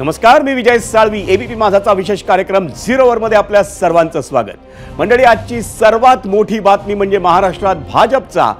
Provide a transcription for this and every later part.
नमस्कार, मी विजय साळवी. एबीपी माझाचा विशेष कार्यक्रम झिरोवर मध्ये आपल्या सर्वांचं स्वागत. मंडळी, आजची सर्वात मोठी बातमी म्हणजे महाराष्ट्रात भाजपचा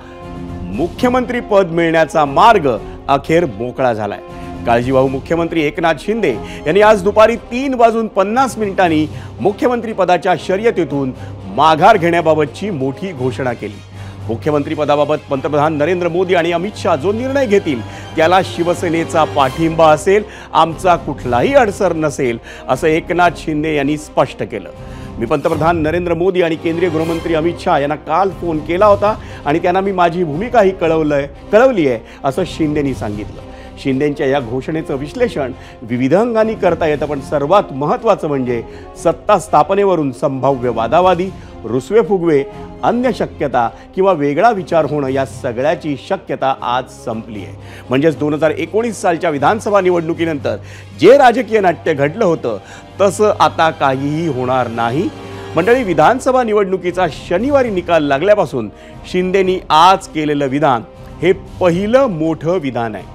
मुख्यमंत्री पद मिळण्याचा मार्ग अखेर मोकळा झालाय. काळजीवाहू मुख्यमंत्री एकनाथ शिंदे यांनी आज दुपारी 3:50 मुख्यमंत्री पदाच्या शर्यतीतून माघार घेण्याबाबतची मोठी घोषणा केली. मुख्यमंत्री पदाबाबत पंतप्रधान नरेंद्र मोदी आणि अमित शाह जो निर्णय घेतील त्याला शिवसेनेचा पाठिंबा असेल, आमचा कुठलाही अडसर नसेल, असं एकनाथ शिंदे यांनी स्पष्ट केलं. मी पंतप्रधान नरेंद्र मोदी आणि केंद्रीय गृहमंत्री अमित शाह यांना काल फोन केला होता आणि त्यांना मी माझी भूमिकाही कळवली आहे असं शिंदेंनी सांगितलं. शिंदेंच्या या घोषणेचं विश्लेषण विविध अंगांनी करता येतं, पण सर्वात महत्त्वाचं म्हणजे सत्ता स्थापनेवरून संभाव्य वादावादी, रुसवे फुगवे, अन्य शक्यता किंवा वेगळा विचार होणं या सगळ्याची शक्यता आज संपली आहे. म्हणजेच 2019 सालच्या विधानसभा निवडणुकीनंतर जे राजकीय नाट्य घडलं होतं तसं आता काहीही होणार नाही. मंडळी, विधानसभा निवडणुकीचा शनिवारी निकाल लागल्यापासून शिंदेंनी आज केलेलं विधान हे पहिलं मोठं विधान आहे.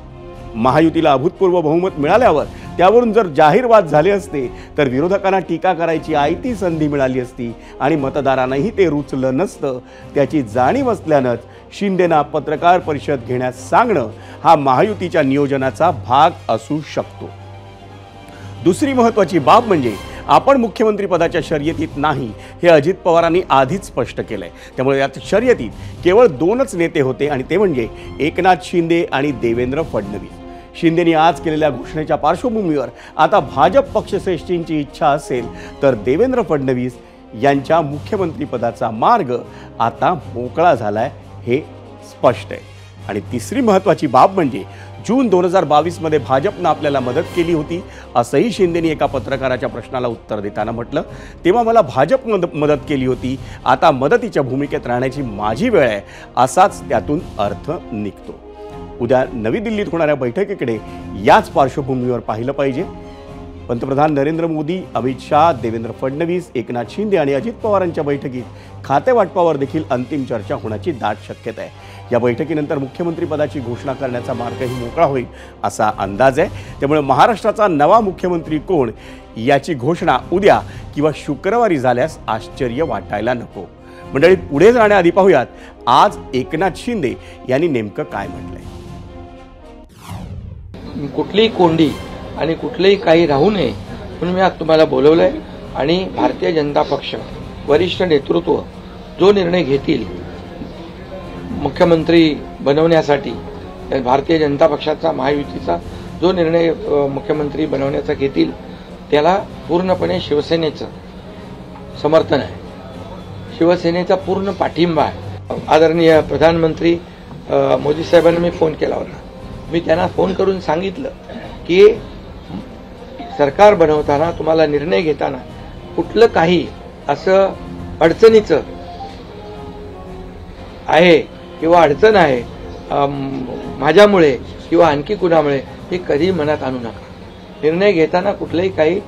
महायुतीला अभूतपूर्व बहुमत मिळाल्यावर त्यावरून जर जाहीर वाद झाले असते तर विरोधकांना टीका करायची आयती संधी मिळाली असती आणि मतदारांनाही ते रुचलं नसतं. त्याची जाणीव असल्यानंच शिंदेंना पत्रकार परिषद घेण्यास सांगणं हा महायुतीच्या नियोजनाचा भाग असू शकतो. दुसरी महत्त्वाची बाब म्हणजे आपण मुख्यमंत्री पदाच्या शर्यतीत नाही हे अजित पवारांनी आधीच स्पष्ट केलंय. त्यामुळे या शर्यतीत केवळ 2च नेते होते आणि ते म्हणजे एकनाथ शिंदे आणि देवेंद्र फडणवीस. शिंदेंनी आज केलेल्या घोषणेच्या पार्श्वभूमीवर आता भाजप पक्षश्रेष्ठींची इच्छा असेल तर देवेंद्र फडणवीस यांच्या मुख्यमंत्री पदाचा मार्ग आता मोकळा झालाय हे स्पष्ट आहे. आणि तिसरी महत्त्वाची बाब म्हणजे जून 2022 मध्ये भाजपनं आपल्याला मदत केली होती असंही शिंदेंनी एका पत्रकाराच्या प्रश्नाला उत्तर देताना म्हटलं. तेव्हा मला भाजप मदत केली होती, आता मदतीच्या भूमिकेत राहण्याची माझी वेळ आहे, असाच त्यातून अर्थ निघतो. उद्या नवी दिल्लीत होणाऱ्या बैठकीकडे याच पार्श्वभूमीवर पाहिलं पाहिजे. पंतप्रधान नरेंद्र मोदी, अमित शाह, देवेंद्र फडणवीस, एकनाथ शिंदे आणि अजित पवारांच्या बैठकीत खातेवाटपावर देखील अंतिम चर्चा होण्याची दाट शक्यता आहे. या बैठकीनंतर मुख्यमंत्री पदाची घोषणा करण्याचा मार्गही मोकळा होईल असा अंदाज आहे. त्यामुळे महाराष्ट्राचा नवा मुख्यमंत्री कोण याची घोषणा उद्या किंवा शुक्रवारी झाल्यास आश्चर्य वाटायला नको. मंडळी, पुढे जाण्याआधी पाहूयात आज एकनाथ शिंदे यांनी नेमकं काय म्हटलंय. कुठलीही कोंडी आणि कुठलेही काही राहू नये म्हणून मी आज तुम्हाला बोलवलंय आणि भारतीय जनता पक्ष वरिष्ठ नेतृत्व जो निर्णय घेतील मुख्यमंत्री बनवण्यासाठी, भारतीय जनता पक्षाचा महायुतीचा जो निर्णय मुख्यमंत्री बनवण्याचा घेतील त्याला पूर्णपणे शिवसेनेचं समर्थन आहे, शिवसेनेचा पूर्ण पाठिंबा आहे. आदरणीय प्रधानमंत्री मोदी साहेबांना मी फोन केला होता. मी त्यांना फोन करून सांगितलं की सरकार बनवताना तुम्हाला निर्णय घेताना कुठलं काही असं अडचणीचं आहे किंवा अडचण आहे माझ्यामुळे किंवा आणखी कुणामुळे हे कधी मनात आणू नका. निर्णय घेताना कुठलंही काही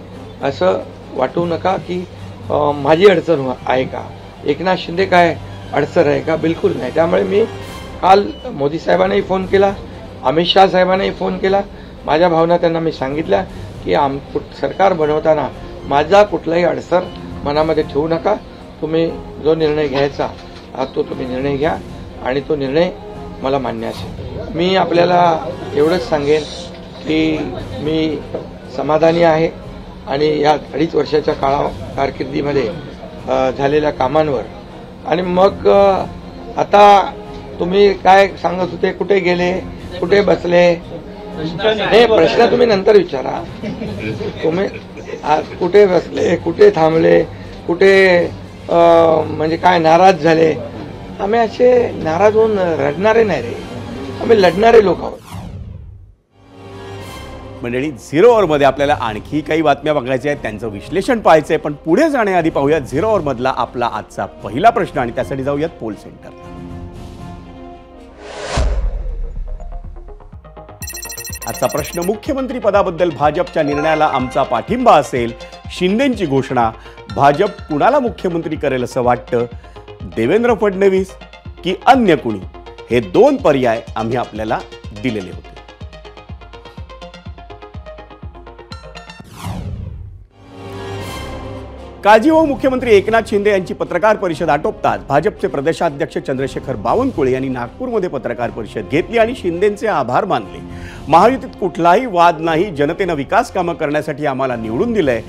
असं वाटू नका की माझी अडचण आहे का, एकनाथ शिंदे काय अडचण आहे का, बिलकुल नाही. त्यामुळे मी काल मोदी साहेबांनाही फोन केला, अमित शाह साहेबांनाही फोन केला. माझ्या भावना त्यांना मी सांगितल्या की सरकार बनवताना माझा कुठलाही अडसर मनामध्ये ठेवू नका. तुम्ही जो निर्णय घ्यायचा तो तुम्ही निर्णय घ्या आणि तो निर्णय मला मान्य असेल. मी आपल्याला एवढंच सांगेन की मी समाधानी आहे आणि या 2.5 वर्षाच्या कारकिर्दीमध्ये झालेल्या कामांवर. आणि मग आता तुम्ही काय सांगत होते, कुठे गेले, कुठे बसले, हे प्रश्न तुम्ही नंतर विचारा. तुम्ही कुठे बसले, कुठे थांबले, कुठे म्हणजे काय नाराज झाले. आम्ही असे नाराज होऊन रडणारे नाही रे, आम्ही लढणारे लोक आहोत. मंडळी, झिरो अवरमध्ये आपल्याला आणखी काही बातम्या बघायच्या आहेत, त्यांचं विश्लेषण पाहायचं आहे. पण पुढे जाण्याआधी पाहूयात झिरो अवरमधला आपला आजचा पहिला प्रश्न आणि त्यासाठी जाऊयात पोल सेंटरला. आजचा प्रश्न, मुख्यमंत्री पदाबद्दल भाजपच्या निर्णयाला आमचा पाठिंबा असेल, शिंदेंची घोषणा. भाजप कुणाला मुख्यमंत्री करेल असं वाटतं, देवेंद्र फडणवीस की अन्य कुणी? हे 2 पर्याय आम्ही आपल्याला दिलेले होते. काळजीवाहू मुख्यमंत्री एकनाथ शिंदे यांची पत्रकार परिषद आटोपतात भाजपचे प्रदेशाध्यक्ष चंद्रशेखर बावनकुळे यांनी नागपूरमध्ये पत्रकार परिषद घेतली आणि शिंदेंचे आभार मानले। महायुतीत कुठलाही वाद नाही, जनतेने विकास कामं करण्यासाठी आम्हाला निवडून दिलंय,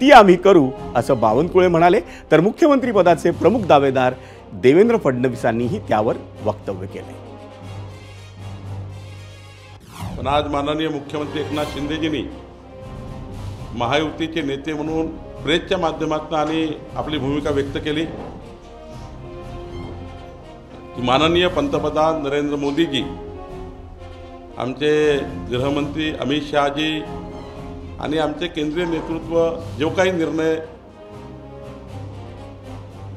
ती आम्ही करू असं बावनकुळे म्हणाले। तर मुख्यमंत्री पदाचे प्रमुख दावेदार देवेंद्र फडणवीसांनीही त्यावर वक्तव्य केले। पण आज माननीय मुख्यमंत्री एकनाथ शिंदेजींनी महायुतीचे नेते म्हणून प्रेसच्या माध्यमातून आणि आपली भूमिका व्यक्त केली की माननीय पंतप्रधान नरेंद्र मोदीजी, आमचे गृहमंत्री अमित शहाजी आणि आमचे केंद्रीय नेतृत्व जो काही निर्णय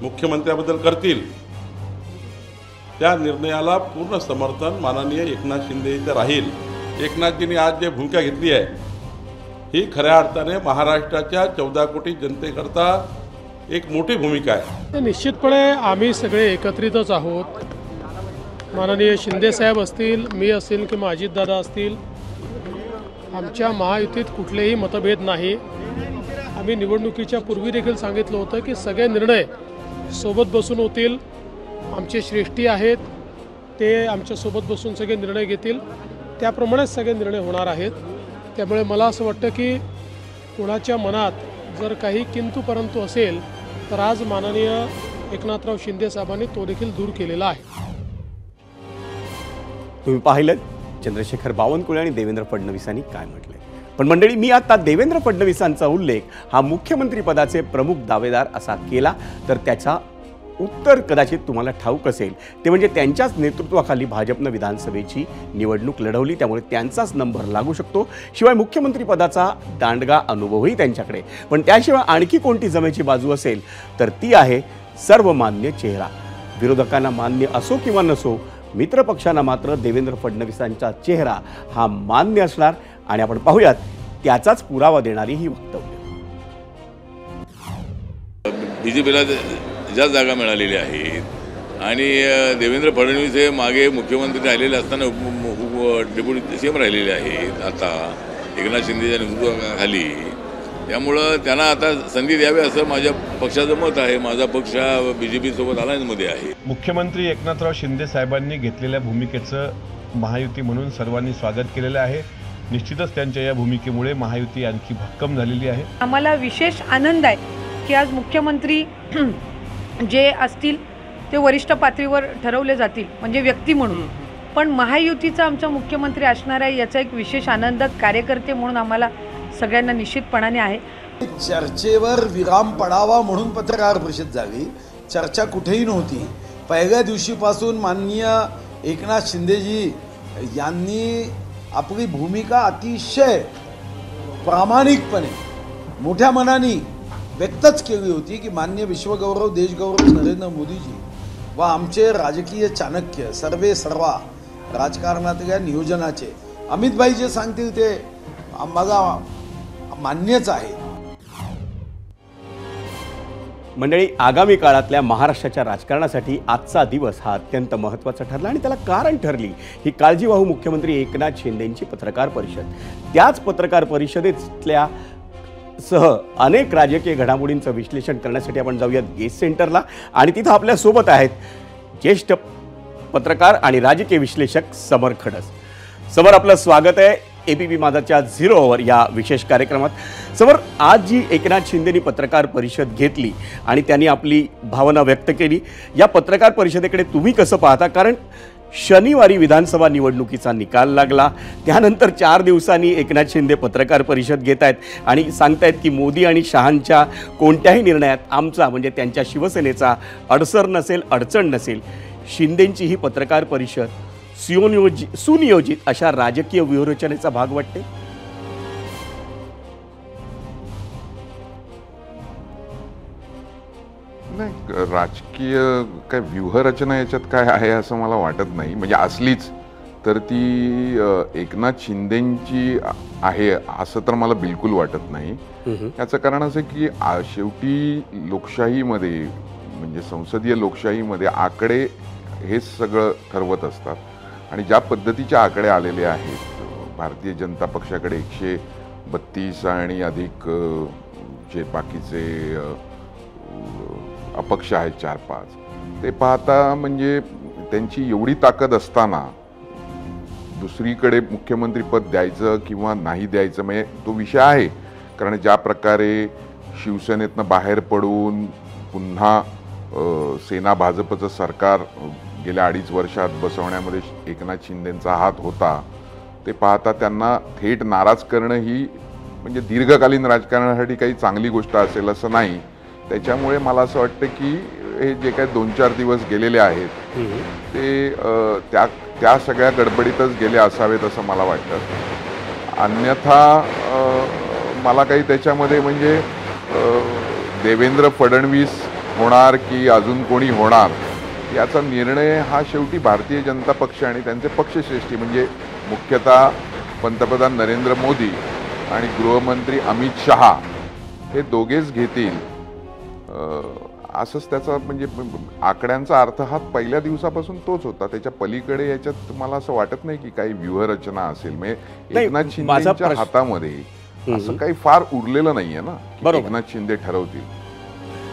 मुख्यमंत्र्याबद्दल करतील त्या निर्णयाला पूर्ण समर्थन माननीय एकनाथ शिंदेचं राहील। एकनाथजींनी आज जे भूमिका घेतली आहे ही खऱ्या अर्थाने महाराष्ट्राच्या 14 कोटी जनतेकरता एक मोठी भूमिका आहे। निश्चितपणे आम्ही सगळे एकत्रितच आहोत। माननीय शिंदे साहेब असतील, मी असेल किंवा अजितदादा असतील, आमच्या महायुतीत कुठलेही मतभेद नाही। आम्ही निवडणुकीच्या पूर्वी देखील सांगितलं होतं की सगळे निर्णय सोबत बसून होतील। आमचे श्रेष्ठी आहेत, ते आमच्यासोबत बसून सगळे निर्णय घेतील, त्याप्रमाणेच सगळे निर्णय होणार आहेत। त्यामुळे मला असं वाटतं की कोणाच्या मनात जर काही किंतु परंतु असेल तर आज माननीय एकनाथराव शिंदे साहेबांनी तो देखील दूर केलेला आहे। तुम्ही पाहिलं चंद्रशेखर बावनकुळे आणि देवेंद्र फडणवीसांनी काय म्हटले। पण मंडळी, मी आता देवेंद्र फडणवीसांचा उल्लेख हा मुख्यमंत्री पदाचे प्रमुख दावेदार असा केला तर त्याचा उत्तर कदाचित तुम्हाला ठाऊक असेल, ते म्हणजे त्यांच्याच नेतृत्वाखाली भाजपनं विधानसभेची निवडणूक लढवली, त्यामुळे त्यांचाच नंबर लागू शकतो। शिवाय मुख्यमंत्री पदाचा दांडगा अनुभवही त्यांच्याकडे। पण त्याशिवाय आणखी कोणती जमेची बाजू असेल तर ती आहे सर्वमान्य चेहरा। विरोधकांना मान्य असो किंवा नसो, मित्रपक्षांना मात्र देवेंद्र फडणवीसांचा चेहरा हा मान्य असणार आणि आपण पाहूयात त्याचाच पुरावा देणारी ही वक्तव्य। बीजेपीला ज्या जागा मिळालेल्या आहेत आणि देवेंद्र फडणवीस हे मागे मुख्यमंत्री राहिलेले असताना डेप्युटी सीएम राहिलेले आहेत आता एकनाथ शिंदेच्या नेतृत्वाखाली, त्यामुळं त्यांना आता संधी द्यावी असं माझ्या पक्षाचं मत आहे। माझा पक्ष BJP सोबत अलायन्समध्ये आहे। मुख्यमंत्री एकनाथराव शिंदे साहेबांनी घेतलेल्या भूमिकेचं महायुती म्हणून सर्वांनी स्वागत केलेलं आहे। निश्चितच त्यांच्या या भूमिकेमुळे महायुती आणखी भक्कम झालेली आहे। आम्हाला विशेष आनंद आहे की आज मुख्यमंत्री जे असतील ते वरिष्ठ पातळीवर ठरवले जातील म्हणजे व्यक्ती म्हणून, पण महायुतीचा आमचा मुख्यमंत्री असणार आहे याचा एक विशेष आनंद कार्यकर्ते म्हणून आम्हाला सगळ्यांना निश्चितपणाने आहे। चर्चेवर विराम पडावा म्हणून पत्रकार परिषद झाली, चर्चा कुठेही नव्हती। पहिल्या दिवशीपासून माननीय एकनाथ शिंदेजी यांनी आपली भूमिका अतिशय प्रामाणिकपणे मोठ्या मनाने व्यक्तच केली होती की माननीय विश्वगौरव देशगौरव नरेंद्र मोदीजी व आमचे राजकीय चाणक्य सर्वे सर्वा राजकारणातल्या नियोजनाचे अमितभाई जे सांगतील ते आम्हाला मान्यच आहे। मंडळी, आगामी काळातल्या महाराष्ट्राच्या राजकारणासाठी आजचा दिवस हा अत्यंत महत्त्वाचा ठरला आणि त्याला कारण ठरली ही काळजीवाहू मुख्यमंत्री एकनाथ शिंदेंची पत्रकार परिषद। त्याच पत्रकार परिषदेतल्या सह अनेक राजकीय घडामोडींचं विश्लेषण करण्यासाठी आपण जाऊयात गेस्ट सेंटरला आणि तिथं आपल्या सोबत आहेत ज्येष्ठ पत्रकार आणि राजकीय विश्लेषक समर खडस। समर, आपलं स्वागत आहे ABP माझाच्या 0 ओव्हर या विशेष कार्यक्रमात। समर, आज जी एकनाथ शिंदेनी पत्रकार परिषद घेतली आणि त्यांनी आपली भावना व्यक्त केली, या पत्रकार परिषदेकडे तुम्ही कसं पाहता? कारण शनिवारी विधानसभा निवडणुकीचा निकाल लागला, त्यानंतर 4 दिवसांनी एकनाथ शिंदे पत्रकार परिषद घेत आहेत आणि सांगतायत की मोदी आणि शहांच्या कोणत्याही निर्णयात आमचा म्हणजे त्यांच्या शिवसेनेचा अडसर नसेल, अडचण नसेल। शिंदेंची ही पत्रकार परिषद सुनियोजित अशा राजकीय व्यूहरचनेचा भाग वाटते? नाही, राजकीय काय व्यूहरचना याच्यात काय आहे असं मला वाटत नाही। म्हणजे असलीच तर ती एकनाथ शिंदेंची आहे असं तर मला बिलकुल वाटत नाही। याचं कारण असं की शेवटी लोकशाहीमध्ये म्हणजे संसदीय लोकशाहीमध्ये आकडे हे सगळं ठरवत असतात आणि ज्या पद्धतीचे आकडे आलेले आहेत, भारतीय जनता पक्षाकडे 132 आणि अधिक जे बाकीचे अपक्ष आहेत 4-5, ते पाहता म्हणजे त्यांची एवढी ताकद असताना दुसरीकडे मुख्यमंत्रीपद द्यायचं किंवा नाही द्यायचं म्हणजे तो विषय आहे. कारण ज्या प्रकारे शिवसेनेतनं बाहेर पडून पुन्हा सेना भाजपचं सरकार गेल्या 2.5 वर्षात बसवण्यामध्ये एकनाथ शिंदेंचा हात होता, ते पाहता त्यांना थेट नाराज करणं ही म्हणजे दीर्घकालीन राजकारणासाठी काही चांगली गोष्ट असेल असं नाही. त्याच्यामुळे मला असं वाटतं की हे जे काही 2-4 दिवस गेलेले आहेत ते त्या सगळ्या गडबडीतच गेले असावेत असं मला वाटतं. अन्यथा मला काही त्याच्यामध्ये म्हणजे देवेंद्र फडणवीस होणार की अजून कोणी होणार याचा निर्णय हा शेवटी भारतीय जनता पक्ष आणि त्यांचे पक्षश्रेष्ठी म्हणजे मुख्यतः पंतप्रधान नरेंद्र मोदी आणि गृहमंत्री अमित शहा हे दोघेच घेतील असंच त्याचा म्हणजे आकड्यांचा अर्थ हा पहिल्या दिवसापासून तोच होता. त्याच्या पलीकडे याच्यात मला असं वाटत नाही की काही व्यूहरचना असेल. म्हणजे एकनाथ शिंदेच्या हातामध्ये असं काही फार उरलेलं नाहीये ना, एकनाथ शिंदे ठरवतील.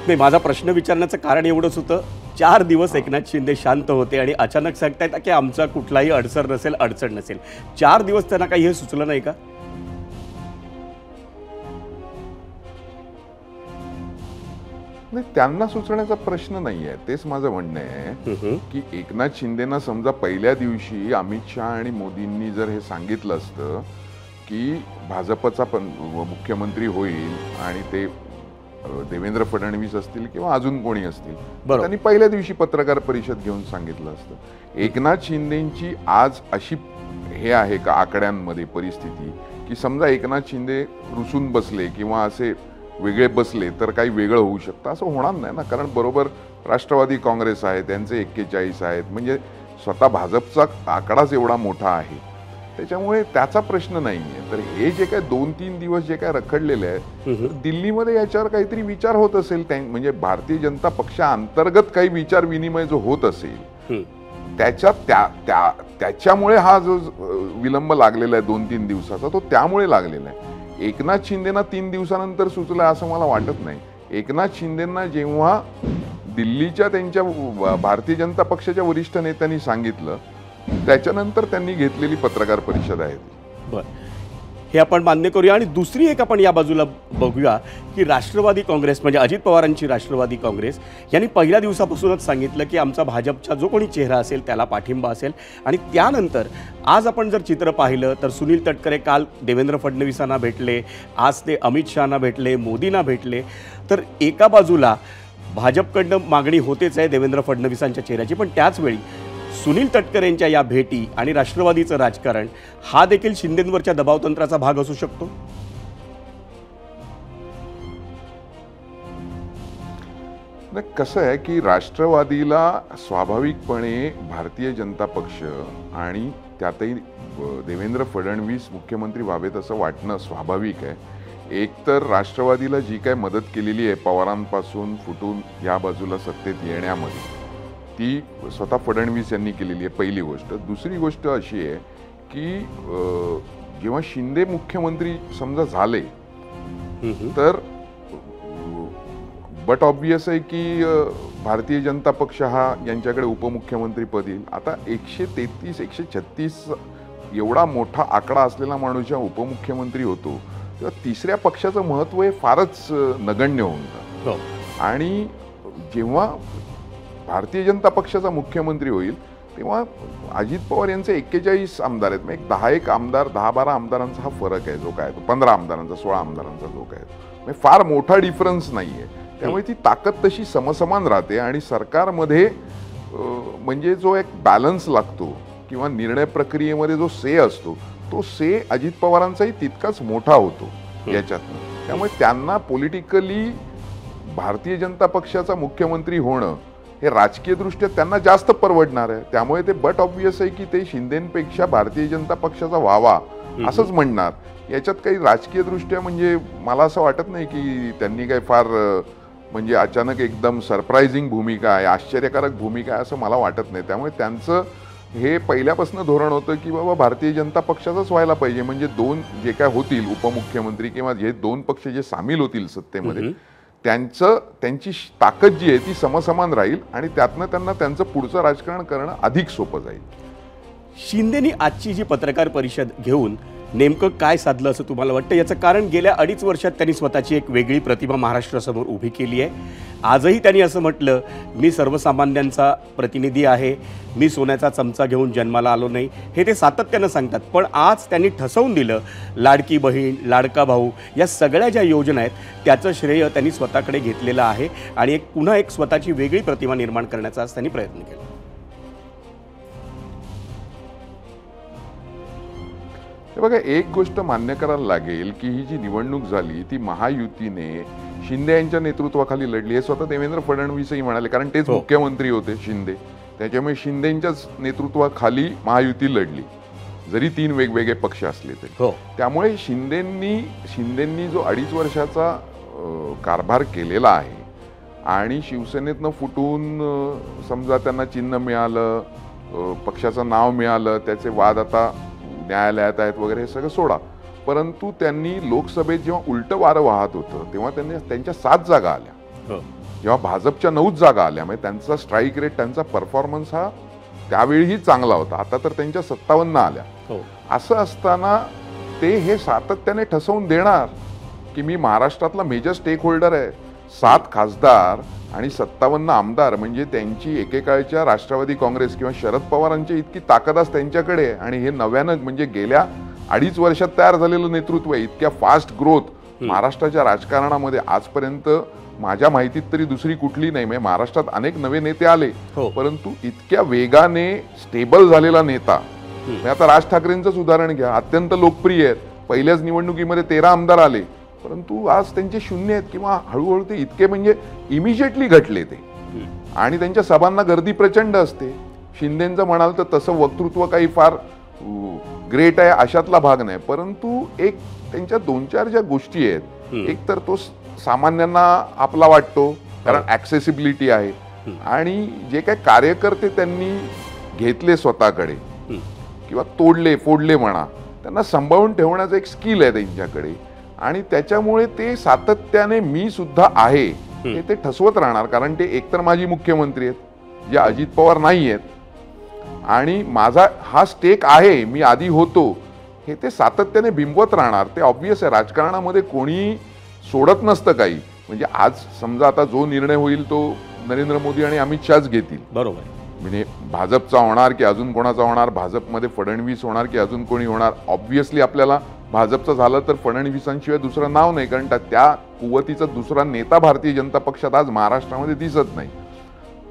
नाही, माझा प्रश्न विचारण्याचं कारण एवढंच होतं, 4 दिवस एकनाथ शिंदे शांत होते आणि अचानक सांगतायत की आमचा कुठलाही अडचण नसेल. 4 दिवस त्यांना काही हे सुचलं नाही का? नाही, त्यांना सुचण्याचा प्रश्न नाहीये. तेच माझं म्हणणं आहे की एकनाथ शिंदेना समजा पहिल्या दिवशी अमित शहा आणि मोदींनी जर हे सांगितलं असतं की भाजपचा मुख्यमंत्री होईल आणि ते देवेंद्र फडणवीस असतील किंवा अजून कोणी असतील, त्यांनी पहिल्या दिवशी पत्रकार परिषद घेऊन सांगितलं असतं. एकनाथ शिंदेची आज अशी हे आहे का आकड्यांमध्ये परिस्थिती की समजा एकनाथ शिंदे रुसून बसले किंवा असे वेगळे बसले तर काही वेगळं होऊ शकतं असं होणार नाही ना. कारण बरोबर राष्ट्रवादी काँग्रेस आहे, त्यांचे 41 आहेत, म्हणजे स्वतः भाजपचा आकडाच एवढा मोठा आहे. त्याच्यामुळे त्याचा प्रश्न नाहीये. तर हे जे काय 2-3 दिवस जे काय रखडलेले आहेत दिल्लीमध्ये याच्यावर काहीतरी विचार होत असेल, म्हणजे भारतीय जनता पक्षाअंतर्गत काही विचार विनिमय जो होत असेल त्याच्यामुळे हा जो विलंब लागलेला आहे 2-3 दिवसाचा तो त्यामुळे लागलेला आहे. एकनाथ शिंदेना 3 दिवसानंतर सुचलं असं मला वाटत नाही. एकनाथ शिंदेना जेव्हा दिल्लीच्या त्यांच्या भारतीय जनता पक्षाच्या वरिष्ठ नेत्यांनी सांगितलं त्याच्यानंतर त्यांनी घेतलेली पत्रकार परिषद आहे. बरं, हे आपण मान्य करूया. आणि दुसरी एक आपण या बाजूला बघूया की राष्ट्रवादी काँग्रेस म्हणजे अजित पवारांची राष्ट्रवादी काँग्रेस यांनी पहिल्या दिवसापासूनच सांगितलं की आमचा भाजपचा जो कोणी चेहरा असेल त्याला पाठिंबा असेल. आणि त्यानंतर आज आपण जर चित्र पाहिलं तर सुनील तटकरे काल देवेंद्र फडणवीसांना भेटले, आज ते अमित शहाना भेटले, मोदींना भेटले. तर एका बाजूला भाजपकडनं मागणी होतेच आहे देवेंद्र फडणवीसांच्या चेहऱ्याची, पण त्याचवेळी सुनील तटकरेंच्या या भेटी आणि राष्ट्रवादीचं राजकारण हा देखील शिंदेंवरच्या दबावतंत्राचा भाग असू शकतो. कसं आहे की राष्ट्रवादीला स्वाभाविकपणे भारतीय जनता पक्ष आणि त्यातही देवेंद्र फडणवीस मुख्यमंत्री व्हावेत असं वाटणं स्वाभाविक आहे. एकतर राष्ट्रवादीला जी काय मदत केलेली आहे पवारांपासून फुटून या बाजूला सत्तेत येण्यामध्ये ती स्वतः फडणवीस यांनी केलेली आहे, पहिली गोष्ट. दुसरी गोष्ट अशी आहे की जेव्हा शिंदे मुख्यमंत्री समजा झाले तर बट ऑब्वियस आहे की भारतीय जनता पक्ष हा यांच्याकडे उपमुख्यमंत्री पद येईल. आता 133-136 एवढा मोठा आकडा असलेला माणूस जेव्हा उपमुख्यमंत्री होतो तेव्हा तिसऱ्या पक्षाचं महत्त्व हे फारच नगण्य होऊन जातं. आणि जेव्हा भारतीय जनता पक्षाचा मुख्यमंत्री होईल तेव्हा अजित पवार यांचे 41 आमदार आहेत, म्हणजे 10 आमदार 10-12 आमदारांचा हा फरक आहे जो काय तो 15 आमदारांचा 16 आमदारांचा जो काय म्हणजे फार मोठा डिफरन्स नाहीये. त्यामुळे ती ताकद तशी समसमान राहते आणि सरकारमध्ये म्हणजे जो एक बॅलन्स लागतो किंवा निर्णय प्रक्रियेमध्ये जो से असतो तो से अजित पवारांचाही तितकाच मोठा होतो याच्यातनं. त्यामुळे त्यांना पॉलिटिकली भारतीय जनता पक्षाचा मुख्यमंत्री होणं हे राजकीय दृष्ट्या त्यांना जास्त परवडणार आहे. त्यामुळे ते बट ऑब्वियस आहे की ते शिंदेपेक्षा भारतीय जनता पक्षाचा व्हावा असंच म्हणणार. याच्यात काही राजकीय दृष्ट्या म्हणजे मला असं वाटत नाही की त्यांनी काही फार म्हणजे अचानक एकदम सरप्रायझिंग भूमिका आहे, आश्चर्यकारक भूमिका आहे असं मला वाटत नाही. त्यामुळे त्यांचं हे पहिल्यापासून धोरण होतं की बाबा भारतीय जनता पक्षाचाच व्हायला पाहिजे, म्हणजे 2 जे काय होतील उपमुख्यमंत्री किंवा हे 2 पक्ष जे सामील होतील सत्तेमध्ये त्यांची ताकद जी आहे ती समसमान राहील आणि त्यातनं त्यांना त्यांचं पुढचं राजकारण करणं अधिक सोपं जाईल. शिंदेनी आजची जी पत्रकार परिषद घेऊन नेमकं काय साधलं असं तुम्हाला वाटतं? याचं कारण गेल्या 2.5 वर्षात त्यांनी स्वतःची एक वेगळी प्रतिमा महाराष्ट्रासमोर उभी केली आहे. आजही त्यांनी असं म्हटलं, मी सर्वसामान्यांचा प्रतिनिधी आहे, मी सोन्याचा चमचा घेऊन जन्माला आलो नाही, हे ते सातत्यानं सांगतात. पण आज त्यांनी ठसवून दिलं, लाडकी बहीण, लाडका भाऊ या सगळ्या ज्या योजना आहेत त्याचं श्रेय त्यांनी स्वतःकडे घेतलेलं आहे आणि पुन्हा एक स्वतःची वेगळी प्रतिमा निर्माण करण्याचा आज त्यांनी प्रयत्न केला. हे बघा, एक गोष्ट मान्य करायला लागेल की ही जी निवडणूक झाली ती महायुतीने शिंदे यांच्या नेतृत्वाखाली लढली. हे स्वतः देवेंद्र फडणवीसही म्हणाले, कारण तेच मुख्यमंत्री होते शिंदे, त्याच्यामुळे शिंदेंच्याच नेतृत्वाखाली महायुती लढली, जरी 3 वेगवेगळे पक्ष असले तरी. त्यामुळे शिंदेंनी जो 2.5 वर्षाचा कारभार केलेला आहे आणि शिवसेनेतनं फुटून समजा त्यांना चिन्ह मिळालं, पक्षाचं नाव मिळालं, त्याचे वाद आता न्यायालयात आहेत वगैरे, हे सगळं सोडा, परंतु त्यांनी लोकसभेत जेव्हा उलटं वारं वाहत होतं तेव्हा त्यांच्या 7 जागा आल्या, जेव्हा भाजपच्या 9 जागा आल्या. म्हणजे त्यांचा स्ट्राईक रेट, त्यांचा परफॉर्मन्स हा त्यावेळीही चांगला होता. आता तर त्यांच्या 57 आल्या. असं असताना ते हे सातत्याने ठसवून देणार की मी महाराष्ट्रातला मेजर स्टेक होल्डर आहे. 7 खासदार आणि 57 आमदार म्हणजे त्यांची एकेकाळच्या राष्ट्रवादी काँग्रेस किंवा शरद पवारांची इतकी ताकद आज त्यांच्याकडे आहे. आणि हे नव्यानं म्हणजे गेल्या 2.5 वर्षात तयार झालेलं नेतृत्व आहे. इतक्या फास्ट ग्रोथ महाराष्ट्राच्या राजकारणामध्ये आजपर्यंत माझ्या माहितीत तरी दुसरी कुठली नाही. म्हणजे महाराष्ट्रात अनेक नवे नेते आले, परंतु इतक्या वेगाने स्टेबल झालेला नेता, आता राज ठाकरेंचंच उदाहरण घ्या, अत्यंत लोकप्रिय आहेत. पहिल्याच निवडणुकीमध्ये 13 आमदार आले, परंतु आज त्यांचे 0 आहेत किंवा हळूहळू ते इतके म्हणजे इमिजिएटली घटले ते. आणि त्यांच्या सभांना गर्दी प्रचंड असते. शिंदेंचं म्हणाल तर तसं वक्तृत्व काही फार ग्रेट आहे अशातला भाग नाही, परंतु एक त्यांच्या 2-4 ज्या गोष्टी आहेत, एक तर तो सामान्यांना आपला वाटतो कारण ऍक्सेसिबिलिटी आहे, आणि जे काही कार्यकर्ते त्यांनी घेतले स्वतःकडे किंवा तोडले फोडले म्हणा, त्यांना सांभाळून ठेवण्याचं एक स्किल आहे त्यांच्याकडे. आणि त्याच्यामुळे ते सातत्याने मी सुद्धा आहे हे ते ठसवत राहणार, कारण ते एकतर माजी मुख्यमंत्री आहेत जे अजित पवार नाही आहेत, आणि माझा हा स्टेक आहे, मी आधी होतो, हे ते सातत्याने बिंबवत राहणार. ते ऑब्व्हियस आहे, राजकारणामध्ये कोणी सोडत नसतं काही. म्हणजे आज समजा आता जो निर्णय होईल तो नरेंद्र मोदी आणि अमित शहाच घेतील, बरोबर. म्हणजे भाजपचा होणार की अजून कोणाचा होणार, भाजपमध्ये फडणवीस होणार की अजून कोणी होणार, ऑब्व्हियसली आपल्याला भाजपचं झालं तर फडणवीसांशिवाय दुसरं नाव नाही, कारण त्या कुवतीचा दुसरा नेता भारतीय जनता पक्षात आज महाराष्ट्रामध्ये दिसत नाही.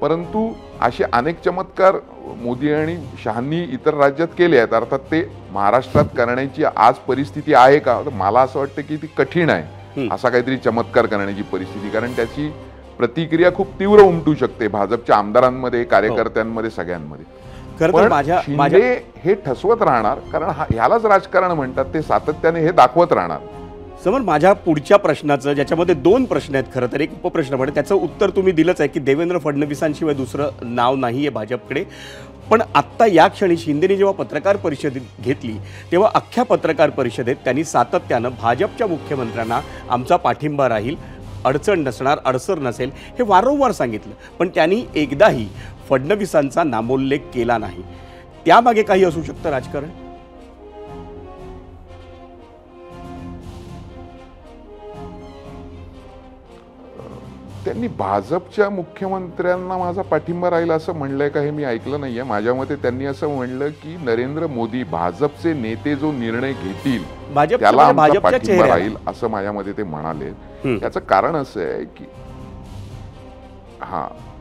परंतु असे अनेक चमत्कार मोदी आणि शहांनी इतर राज्यात केले आहेत. अर्थात ते महाराष्ट्रात करण्याची आज परिस्थिती आहे का, तर मला असं वाटतं की ती कठीण आहे असा काहीतरी चमत्कार करण्याची परिस्थिती, कारण त्याची प्रतिक्रिया खूप तीव्र उमटू शकते भाजपच्या आमदारांमध्ये, कार्यकर्त्यांमध्ये, सगळ्यांमध्ये. शिंदे हे ठसवत राहणार, कारण ह्यालाच राजकारण म्हणतात. ते सातत्याने हे दाखवत राहणार. समोर माझ्या पुढच्या प्रश्नाचं, ज्याच्यामध्ये 2 प्रश्न आहेत खरं तर, एक उपप्रश्न पण त्याचं उत्तर तुम्ही दिलंच आहे की देवेंद्र फडणवीसांशिवाय दुसरं नाव नाही आहे भाजपकडे. पण आत्ता या क्षणी शिंदेने जेव्हा पत्रकार परिषद घेतली तेव्हा अख्ख्या पत्रकार परिषदेत त्यांनी सातत्यानं भाजपच्या मुख्यमंत्र्यांना आमचा पाठिंबा राहील, अडचण नसणार, अडसर नसेल, हे वारंवार सांगितलं. पण त्यांनी एकदाही फडणवीसांचा नामोल्लेख केला नाही. त्यामागे काही असू शकतं राजकारण? त्यांनी भाजपच्या मुख्यमंत्र्यांना माझा पाठिंबा राहील असं म्हणलंय का हे मी ऐकलं नाहीये. माझ्या मते त्यांनी असं म्हणलं की नरेंद्र मोदी भाजपचे नेते जो निर्णय घेतील त्याला आमचा पाठिंबा राहील असं माझ्या मते ते म्हणाले. त्याचं कारण असं आहे की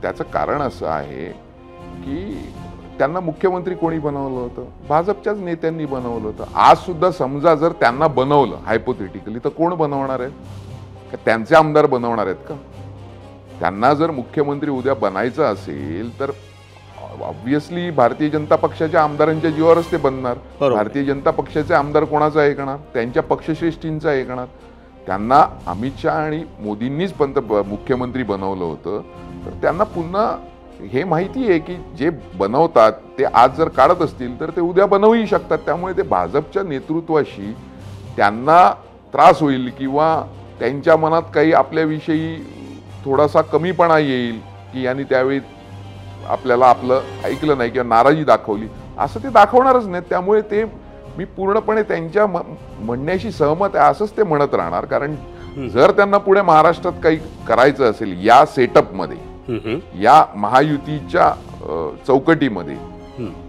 त्याचं कारण असं आहे की त्यांना मुख्यमंत्री कोणी बनवलं होतं? भाजपच्याच नेत्यांनी बनवलं होतं. आज सुद्धा समजा जर त्यांना बनवलं हायपोथेटिकली तर कोण बनवणार आहे? का त्यांचे आमदार बनवणार आहेत का? त्यांना जर मुख्यमंत्री उद्या बनायचं असेल तर ऑब्व्हियसली भारतीय जनता पक्षाच्या आमदारांच्या जीवावरच ते बनणार. भारतीय जनता पक्षाचे आमदार कोणाचा ऐकणार? त्यांच्या पक्षश्रेष्ठींचा ऐकणार. त्यांना अमित शहा आणि मोदींनीच मुख्यमंत्री बनवलं होतं, तर त्यांना पुन्हा हे माहिती आहे की जे बनवतात ते आज जर काढत असतील तर ते उद्या बनवूही शकतात. त्यामुळे ते भाजपच्या नेतृत्वाशी त्यांना त्रास होईल किंवा त्यांच्या मनात काही आपल्याविषयी थोडासा कमीपणा येईल की यांनी त्यावेळी आपल्याला आपलं ऐकलं नाही किंवा नाराजी दाखवली, असं ते दाखवणारच नाही. त्यामुळे ते मी पूर्णपणे त्यांच्या म्हणण्याशी सहमत आहे असंच ते म्हणत राहणार. कारण जर त्यांना पुढे महाराष्ट्रात काही करायचं असेल या सेटअपमध्ये, या महायुतीच्या चौकटीमध्ये,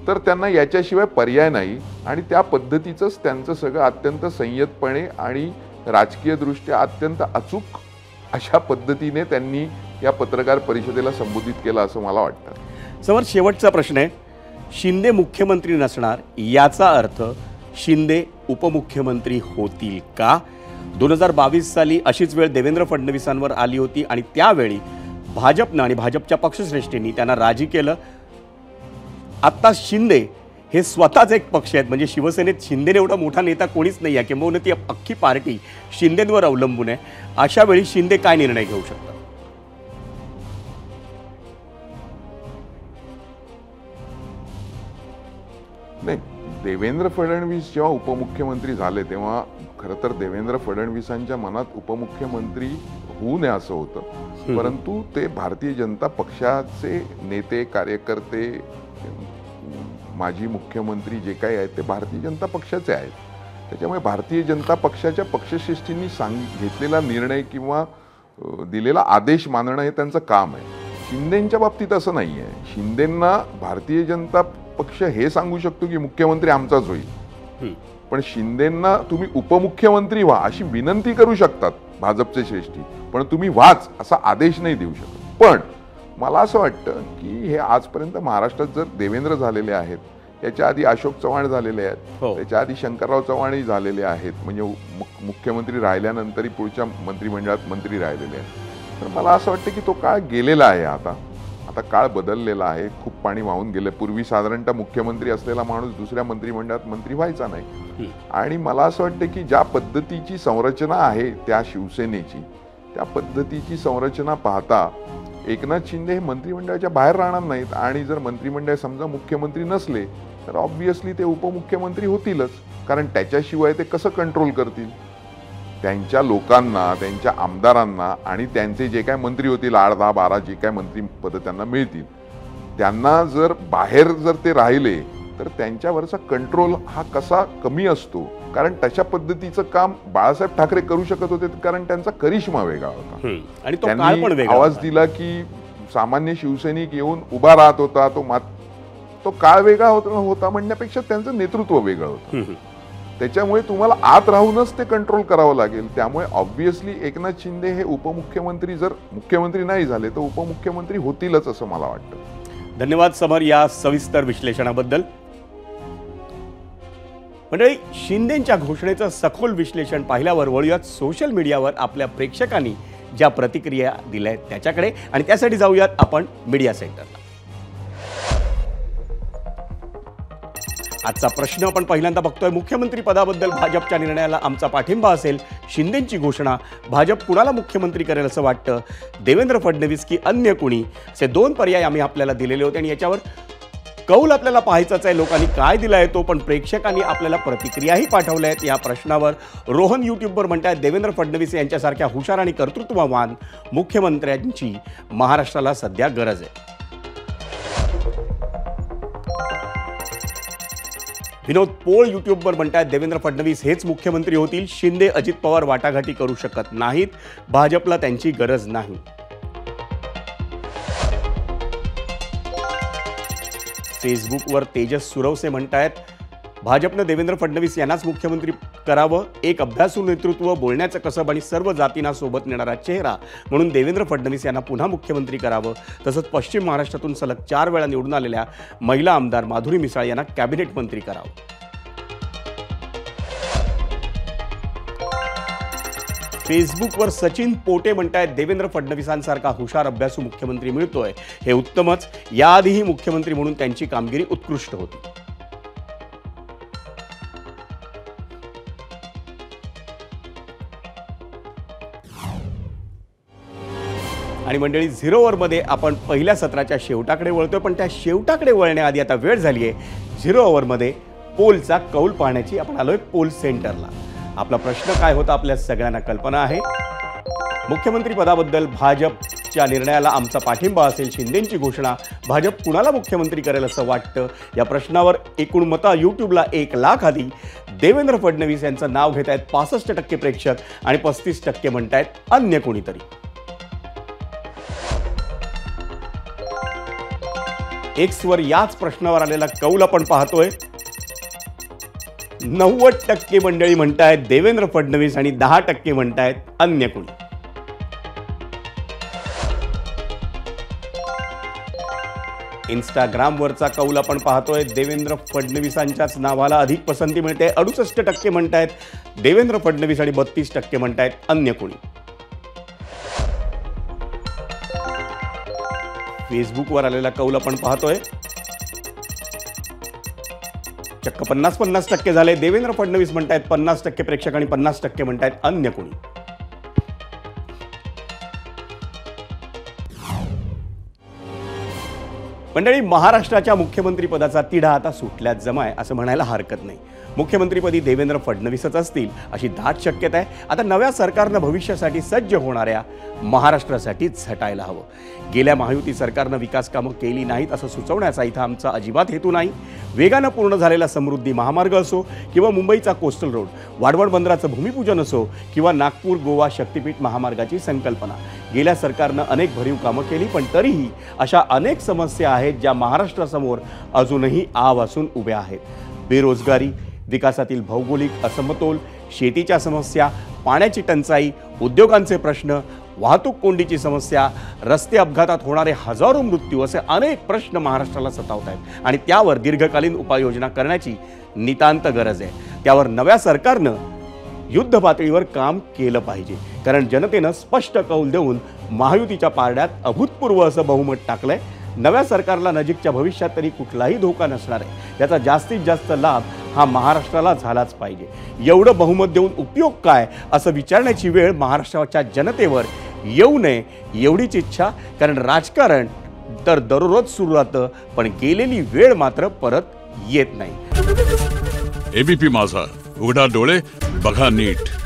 तर त्यांना याच्याशिवाय पर्याय नाही. आणि त्या पद्धतीचंच त्यांचं सगळं अत्यंत संयतपणे आणि राजकीय दृष्ट्या अत्यंत अचूक अशा पद्धतीने त्यांनी या पत्रकार परिषदेला संबोधित केलं असं मला वाटतं. समोर शेवटचा प्रश्न आहे, शिंदे मुख्यमंत्री नसणार याचा अर्थ शिंदे उपमुख्यमंत्री होतील का? 2022 साली अशीच वेळ देवेंद्र फडणवीसांवर आली होती आणि त्यावेळी भाजपनं आणि भाजपच्या पक्षश्रेष्ठींनी त्यांना राजी केलं. आत्ता शिंदे हे स्वतःच एक पक्ष आहेत, म्हणजे शिवसेनेत शिंदेने एवढा मोठा नेता कोणीच नाही आहे, किंबहुना ती अख्खी पार्टी शिंदेंवर अवलंबून आहे. अशा वेळी शिंदे काय निर्णय घेऊ शकतात? नाही, देवेंद्र फडणवीस जेव्हा उपमुख्यमंत्री झाले तेव्हा खरं तर देवेंद्र फडणवीसांच्या मनात उपमुख्यमंत्री होऊ नये असं होतं. परंतु ते भारतीय जनता पक्षाचे नेते, कार्यकर्ते, माजी मुख्यमंत्री जे काही आहेत ते भारतीय जनता पक्षाचे आहेत. त्याच्यामुळे भारतीय जनता पक्षाच्या पक्षश्रेष्ठींनी घेतलेला निर्णय किंवा दिलेला आदेश मानणं हे त्यांचं काम आहे. शिंदेंच्या बाबतीत असं नाही आहे. शिंदेंना भारतीय जनता पक्ष हे सांगू शकतो की मुख्यमंत्री आमचाच होईल, पण शिंदेंना तुम्ही उपमुख्यमंत्री व्हा अशी विनंती करू शकतात भाजपचे श्रेष्ठी, पण तुम्ही व्हाच असा आदेश नाही देऊ शकत. पण मला असं वाटतं की हे आजपर्यंत महाराष्ट्रात जर देवेंद्र झालेले आहेत, याच्या आधी अशोक चव्हाण झालेले आहेत, त्याच्या आधी शंकरराव चव्हाणही झालेले आहेत, म्हणजे मुख्यमंत्री राहिल्यानंतरही पुढच्या मंत्रिमंडळात मंत्री राहिलेले आहेत. तर मला असं वाटतं की तो काळ गेलेला आहे. आता काळ बदललेला आहे. खूप पाणी वाहून गेलं. पूर्वी साधारणतः मुख्यमंत्री असलेला माणूस दुसऱ्या मंत्रिमंडळात मंत्री व्हायचा नाही. आणि मला असं वाटतं की ज्या पद्धतीची संरचना आहे त्या शिवसेनेची, त्या पद्धतीची संरचना पाहता एकनाथ शिंदे हे मंत्रिमंडळाच्या बाहेर राहणार नाहीत. आणि जर मंत्रिमंडळ समजा मुख्यमंत्री नसले तर ऑब्व्हियसली ते उपमुख्यमंत्री होतीलच. कारण त्याच्याशिवाय ते कसं कंट्रोल करतील त्यांच्या लोकांना, त्यांच्या आमदारांना, आणि त्यांचे जे काय मंत्री होतील 8, 10, 12 जे काय मंत्रीपद त्यांना मिळतील, त्यांना जर बाहेर जर ते राहिले तर त्यांच्यावरचा कंट्रोल हा कसा कमी असतो. कारण तशा पद्धतीचं काम बाळासाहेब ठाकरे करू शकत होते, कारण त्यांचा करिश्मा वेगळा होता. आणि त्यांनी आवाज दिला की सामान्य शिवसैनिक येऊन उभा राहत होता, तो काळ वेगळा होता म्हणण्यापेक्षा त्यांचं नेतृत्व वेगळं होतं. त्याच्यामुळे तुम्हाला आत राहूनच ते कंट्रोल करावं लागेल. त्यामुळे ऑब्व्हियसली एकनाथ शिंदे हे उपमुख्यमंत्री जर मुख्यमंत्री नाही झाले तर उपमुख्यमंत्री होतीलच असं मला वाटतं. धन्यवाद समर या सविस्तर विश्लेषणाबद्दल. मंडळी, शिंदेंच्या घोषणेचं सखोल विश्लेषण पाहिल्यावर वळूयात सोशल मीडियावर आपल्या प्रेक्षकांनी ज्या प्रतिक्रिया दिल्या आहेत त्याच्याकडे, आणि त्यासाठी जाऊयात आपण मीडिया सेंटरला. आजचा प्रश्न आपण पहिल्यांदा बघतोय, मुख्यमंत्री पदाबद्दल भाजपच्या निर्णयाला आमचा पाठिंबा असेल. शिंदेंची घोषणा, भाजप कुणाला मुख्यमंत्री करेल असं वाटतं, देवेंद्र फडणवीस की अन्य कुणी, असे 2 पर्याय आम्ही आपल्याला दिलेले होते आणि याच्यावर कौल आपल्याला पाहायचाच आहे. लोकांनी काय दिला आहे तो, पण प्रेक्षकांनी आपल्याला प्रतिक्रियाही पाठवल्या आहेत. या प्रश्नावर रोहन यूट्यूबवर म्हणतात, देवेंद्र फडणवीस यांच्यासारख्या हुशार आणि कर्तृत्ववान मुख्यमंत्र्यांची महाराष्ट्राला सध्या गरज आहे. विनोद पोळ यूट्यूबवर म्हणतात, देवेंद्र फडणवीस हेच मुख्यमंत्री होतील. शिंदे अजित पवार वाटाघाटी करू शकत नाहीत. भाजपला त्यांची गरज नाही. फेसबुकवर तेजस सुरवसे म्हणतायत, भाजपनं देवेंद्र फडणवीस यांनाच मुख्यमंत्री करावं. एक अभ्यासू नेतृत्व, बोलण्याचं कसब आणि सर्व जातींना सोबत नेणारा चेहरा म्हणून देवेंद्र फडणवीस यांना पुन्हा मुख्यमंत्री करावं. तसंच पश्चिम महाराष्ट्रातून सलग 4 वेळा निवडून आलेल्या महिला आमदार माधुरी मिसाळ यांना कॅबिनेट मंत्री करावं. फेसबुकवर सचिन पोटे म्हणतायत, देवेंद्र फडणवीसांसारखा हुशार अभ्यासू मुख्यमंत्री मिळतोय हे उत्तमच. याआधीही मुख्यमंत्री म्हणून त्यांची कामगिरी उत्कृष्ट होती. आणि मंडळी, 0 ओव्हरमध्ये आपण पहिल्या सत्राच्या शेवटाकडे वळतोय, पण त्या शेवटाकडे वळण्याआधी आता वेळ झाली आहे 0 ओव्हरमध्ये पोलचा कौल पाहण्याची. आपण आलोय पोल सेंटरला. आपला प्रश्न काय होता आपल्या सगळ्यांना कल्पना आहे. मुख्यमंत्री पदाबद्दल भाजपच्या भाजपच्या निर्णयाला आमचा पाठिंबा असेल. शिंदेंची घोषणा. भाजप कुणाला मुख्यमंत्री करेल असं वाटतं? या प्रश्नावर एकूण मतं यूट्यूबला 1,00,000 आधी. देवेंद्र फडणवीस यांचं नाव घेत आहेत 65% प्रेक्षक आणि 35% म्हणतायत अन्य कोणीतरी. एक्सवर याच प्रश्नावर आलेला कौल आपण पाहतोय. 90% मंडळी म्हणतायत देवेंद्र फडणवीस आणि 10% म्हणतायत अन्य कोणी. इंस्टाग्रामवरचा कौल आपण पाहतोय. देवेंद्र फडणवीसांच्याच नावाला अधिक पसंती मिळते. 68% म्हणतायत देवेंद्र फडणवीस आणि 32% म्हणतायत अन्य कोणी. फेसबुकवर आलेला कौल आपण पाहतोय. चक्क 50-50% झाले. देवेंद्र फडणवीस म्हणतायत 50% प्रेक्षक आणि 50% म्हणतायत अन्य कोणी. मंडळी, महाराष्ट्राच्या मुख्यमंत्रीपदाचा तिढा आता सुटल्यात जमाय असं म्हणायला हरकत नाही. मुख्यमंत्रीपदी देवेंद्र फडणवीसच असतील अशी दाट शक्यता आहे. आता नव्या सरकारनं भविष्यासाठी सज्ज होणाऱ्या महाराष्ट्रासाठी झटायला हवं. गेल्या महायुती सरकारनं विकास कामं केली नाहीत असं सुचवण्याचा इथं आमचा अजिबात हेतू नाही. वेगानं पूर्ण झालेला समृद्धी महामार्ग असो किंवा मुंबईचा कोस्टल रोड, वाढवण बंदराचं भूमिपूजन असो किंवा नागपूर गोवा शक्तीपीठ महामार्गाची संकल्पना, गेल्या सरकारनं अनेक भरीव कामं केली, पण तरीही अशा अनेक समस्या आहेत ज्या महाराष्ट्रासमोर अजूनही आव असून उभ्या आहेत. बेरोजगारी, विकासातील भौगोलिक असमतोल, शेतीच्या समस्या, पाण्याची टंचाई, उद्योगांचे प्रश्न, वाहतूक कोंडीची समस्या, रस्ते अपघातात होणारे हजारो मृत्यू असे अनेक प्रश्न महाराष्ट्राला सतावत आहेत आणि त्यावर दीर्घकालीन उपाययोजना करण्याची नितांत गरज आहे. त्यावर नव्या सरकारनं युद्ध पातळीवर काम केलं पाहिजे. कारण जनतेनं स्पष्ट कौल देऊन महायुतीच्या पारड्यात अभूतपूर्व असं बहुमत टाकलंय. नव्या सरकारला नजीकच्या भविष्यात तरी कुठलाही धोका नसणार आहे. याचा जास्तीत जास्त लाभ हा महाराष्ट्राला झालाच पाहिजे. एवढं बहुमत देऊन उपयोग काय असं विचारण्याची वेळ महाराष्ट्राच्या जनतेवर येऊ नये एवढीच इच्छा. कारण राजकारण तर दररोज सुरू राहतं, पण गेलेली वेळ मात्र परत येत नाही. एबीपी माझा, उघडा डोळे बघा नीट.